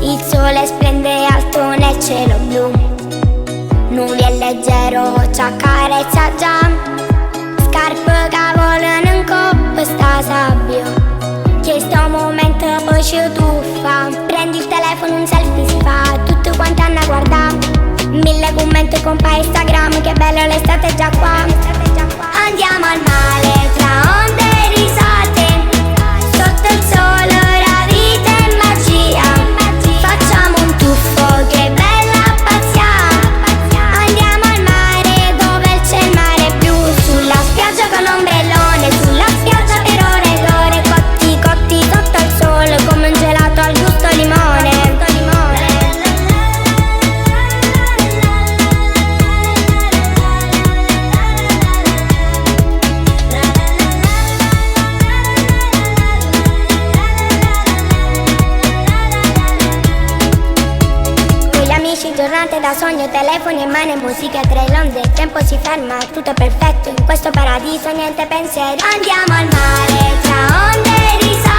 Il sole splende alto nel cielo blu, nubi e leggero ci accarezza già. Scarpe che volano in coppa sta sabbia, che sto momento poi ci tuffa. Prendi il telefono, un selfie si fa, tutti quanti hanno a guardare. 1000 commenti con pa' Instagram, che bello l'estate è già qua. Andiamo al mare tra onde e risate, sotto il sole la vita è magia. Facciamo un tuffo, che bella pazzia. Andiamo al mare dove c'è il mare blu, sulla spiaggia con ombrellone, sulla spiaggia per ore ed ore, cotti cotti sotto il sole come un gelato al gusto limone. Giornate da sogno, telefoni e mani, musica tra le onde. Il tempo si ferma, tutto è perfetto in questo paradiso, niente pensiero. Andiamo al mare tra onde e risate.